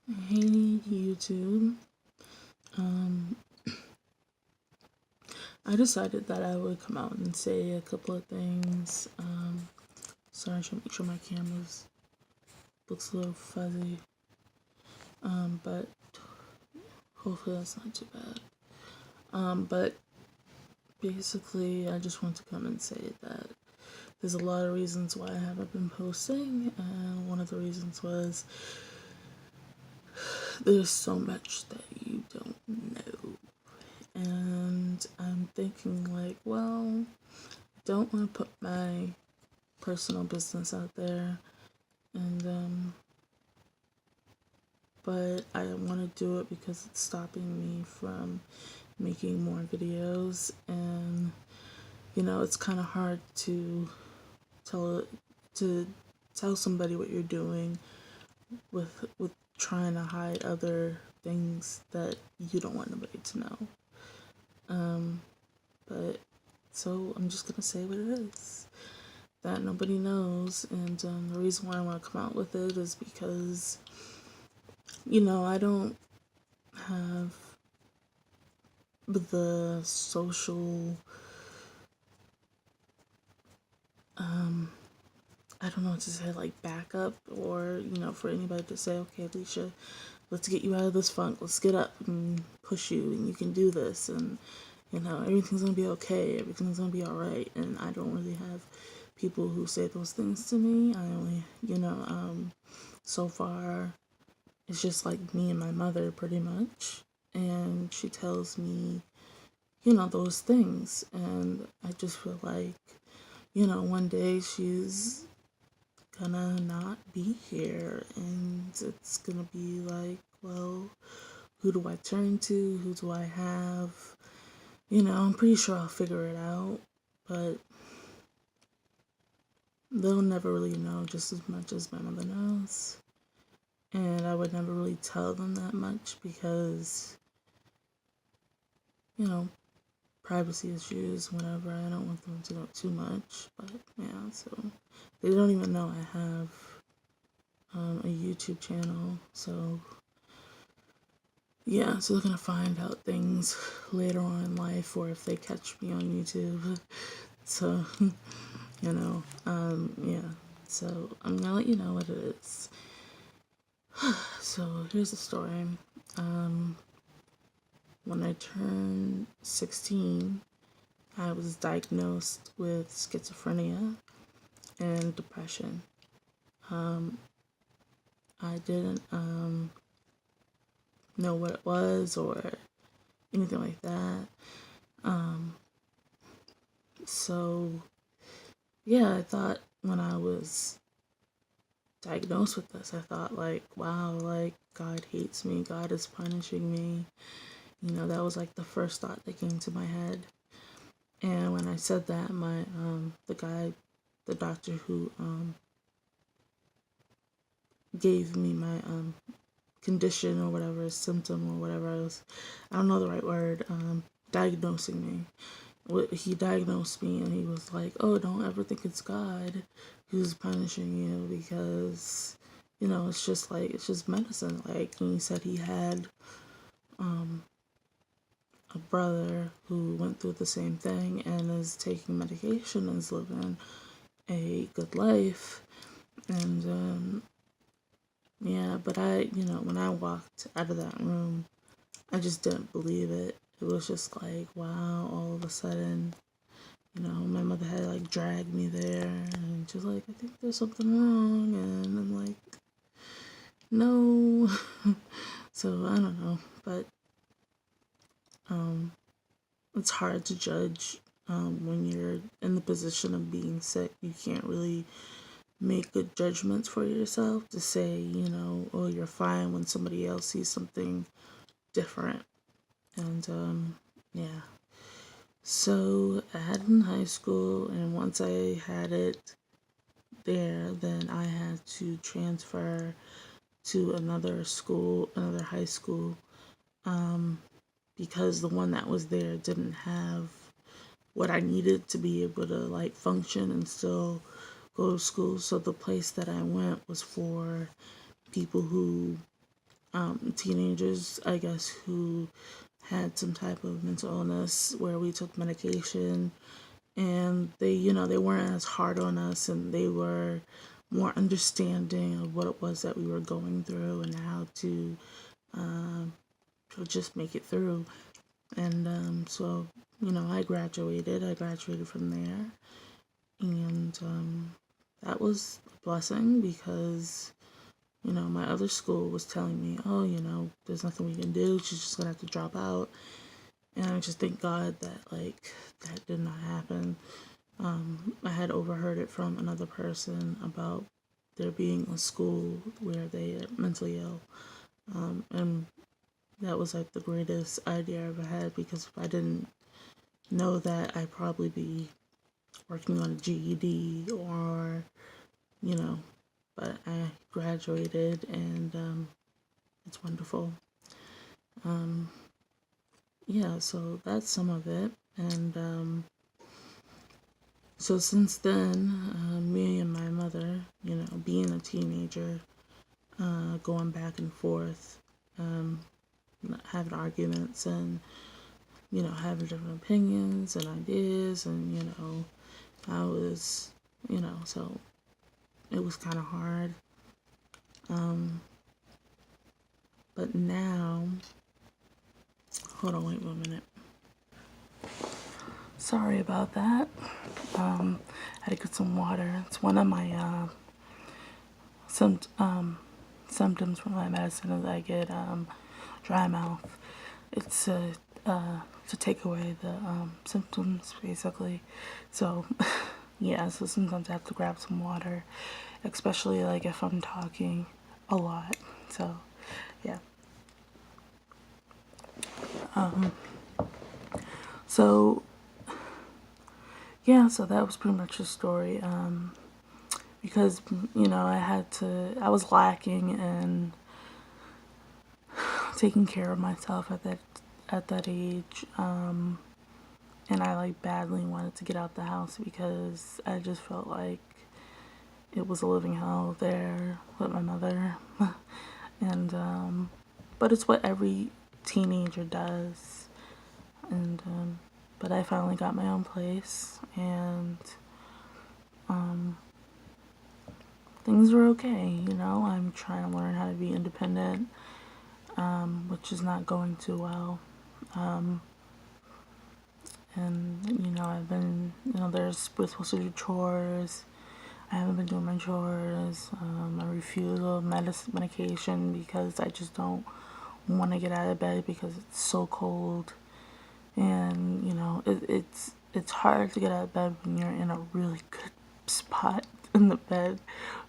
Hey YouTube. Um, I decided that I would come out and say a couple of things. Sorry, I should make sure my camera's looks a little fuzzy. But hopefully that's not too bad. But basically, I just want to come and say that there's a lot of reasons why I haven't been posting, and one of the reasons was there's so much that you don't know. And I'm thinking, like, well, don't want to put my personal business out there, and but I want to do it because it's stopping me from making more videos. And it's kind of hard tell to tell somebody what you're doing with trying to hide other things that you don't want nobody to know. But so I'm just gonna say what it is that nobody knows. And the reason why I want to come out with it is because I don't have the social, I don't know what to say, like backup, or for anybody to say, okay, Alicia, let's get you out of this funk, let's get up and push you, and you can do this, and everything's gonna be okay, everything's gonna be all right. And I don't really have people who say those things to me. I only, so far it's just like me and my mother, pretty much. And she tells me, those things. And I just feel like, one day she's gonna not be here. And it's gonna be like, well, who do I turn to? Who do I have? I'm pretty sure I'll figure it out. But they'll never really know just as much as my mother knows. And I would never really tell them that much because, you know, privacy issues, whatever. I don't want them to know too much. But yeah, so they don't even know I have a YouTube channel. So yeah, so they're gonna find out things later on in life, or if they catch me on YouTube. So, yeah. So I'm gonna let you know what it is. So here's the story. Um, when I turned 16, I was diagnosed with schizophrenia and depression. I didn't know what it was or anything like that. So, yeah, I thought when I was diagnosed with this, I thought, like, wow, like, God hates me, God is punishing me. That was like the first thought that came to my head. And when I said that, the doctor who gave me my condition or whatever, symptom or whatever, I don't know the right word, diagnosing me. He diagnosed me and he was like, oh, don't ever think it's God who's punishing you, because, it's just medicine. Like, and he said he had a brother who went through the same thing and is taking medication and is living a good life. And yeah, but when I walked out of that room, I just didn't believe it. It was just like, wow, all of a sudden, my mother had like dragged me there and just like, I think there's something wrong. And I'm like, no. So I don't know, but it's hard to judge when you're in the position of being sick. You can't really make good judgments for yourself to say, oh, you're fine, when somebody else sees something different. And yeah. So I had it in high school, and once I had it there, then I had to transfer to another school, another high school, because the one that was there didn't have what I needed to be able to like function and still go to school. So the place that I went was for people who teenagers, I guess, who had some type of mental illness where we took medication, and they weren't as hard on us, and they were more understanding of what it was that we were going through and how to just make it through. And so, I graduated from there, and that was a blessing because my other school was telling me, oh, there's nothing we can do. She's just gonna have to drop out. And I just thank God that that did not happen. I had overheard it from another person about there being a school where they are mentally ill, and that was like the greatest idea I ever had, because if I didn't know that, I'd probably be working on a GED or but I graduated, and it's wonderful. Yeah, so that's some of it. And so since then, me and my mother, being a teenager, going back and forth, having arguments, and having different opinions and ideas, and I was, so it was kind of hard. But now, hold on, wait 1 minute. Sorry about that. I had to get some water. It's one of my symptoms from my medicine is I get dry mouth. It's to take away the symptoms, basically. So yeah, so sometimes I have to grab some water, especially like if I'm talking a lot. So yeah. So yeah, so that was pretty much the story. Because I was lacking in taking care of myself at that age. And I badly wanted to get out the house because I just felt like it was a living hell there with my mother. And but it's what every teenager does. And but I finally got my own place, and things were okay. I'm trying to learn how to be independent, which is not going too well. And I've been, we're supposed to do chores. I haven't been doing my chores. I refuse medication because I just don't want to get out of bed because it's so cold. And it's hard to get out of bed when you're in a really good spot in the bed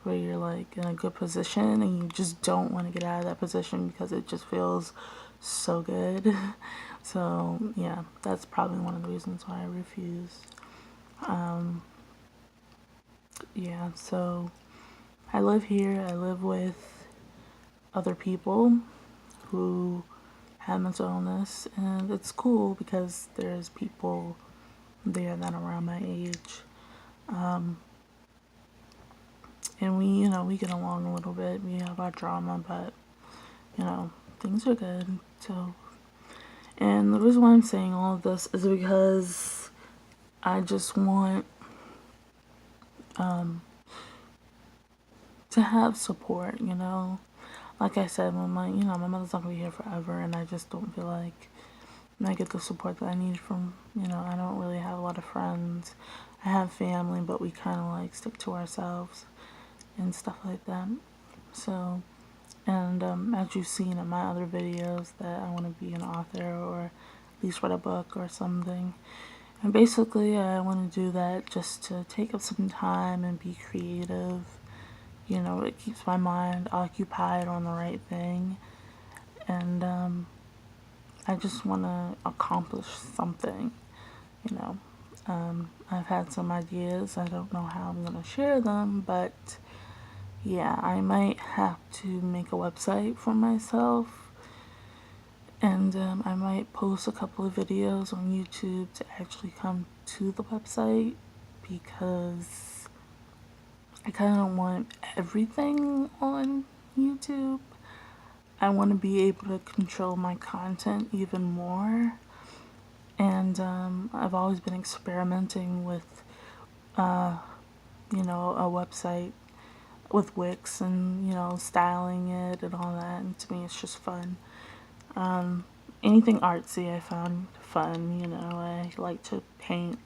where you're in a good position, and you just don't want to get out of that position because it just feels so good. So yeah, that's probably one of the reasons why I refuse. Yeah, so I live here. I live with other people who have mental illness, and it's cool because there's people there that are around my age. And we get along a little bit. We have our drama, but things are good. So, and the reason why I'm saying all of this is because I just want to have support. Like I said, when my mother's not gonna be here forever, and I just don't feel like I get the support that I need from I don't really have a lot of friends. I have family, but we kind of stick to ourselves and stuff like that. So, and as you've seen in my other videos, that I want to be an author or at least write a book or something. And basically, I want to do that just to take up some time and be creative. It keeps my mind occupied on the right thing. And I just want to accomplish something. I've had some ideas. I don't know how I'm going to share them, but yeah, I might have to make a website for myself, and I might post a couple of videos on YouTube to actually come to the website, because I kind of want everything on YouTube. I want to be able to control my content even more. And I've always been experimenting with, you know, a website with Wix and, you know, styling it and all that. And to me, it's just fun. Anything artsy I found fun, you know. I like to paint,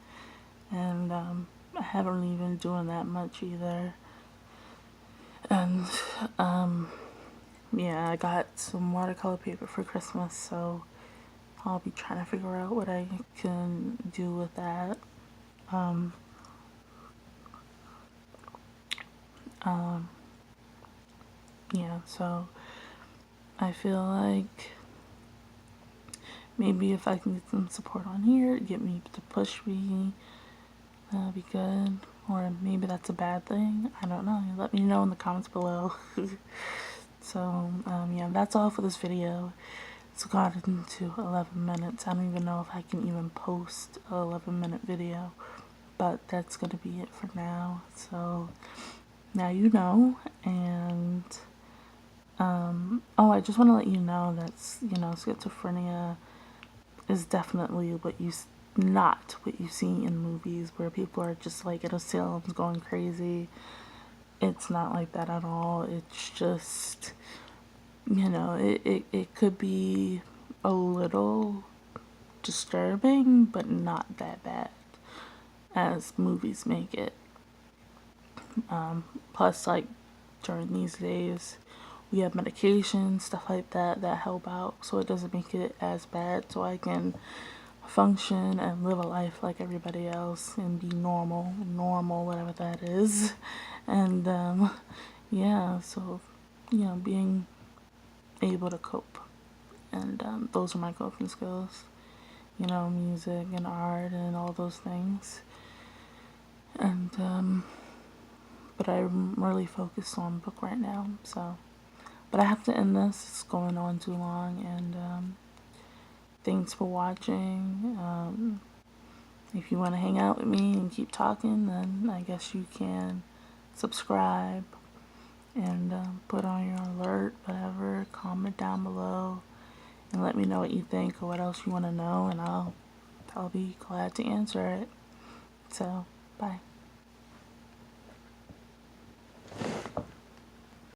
and I haven't really been doing that much either. And yeah, I got some watercolor paper for Christmas, so I'll be trying to figure out what I can do with that. Yeah, so I feel like maybe if I can get some support on here, get me to push me, that'll be good. Or maybe that's a bad thing. I don't know. Let me know in the comments below. So, yeah, that's all for this video. It's gotten to 11 minutes. I don't even know if I can even post a 11-minute video. But that's going to be it for now. So, now you know. And, oh, I just want to let you know that, you know, schizophrenia is definitely not what you see in movies where people are just like in asylums going crazy. It's not like that at all. It's just, you know, it could be a little disturbing, but not that bad as movies make it. Plus, like, during these days, we have medication, stuff like that, that help out, so it doesn't make it as bad, so I can function and live a life like everybody else and be normal, whatever that is. And yeah, so, you know, being able to cope, and those are my coping skills, you know, music and art and all those things. And but I'm really focused on book right now, so, but I have to end this. It's going on too long. And thanks for watching. If you want to hang out with me and keep talking, then I guess you can subscribe and put on your alert, whatever. Comment down below and let me know what you think or what else you want to know, and I'll be glad to answer it. So, bye.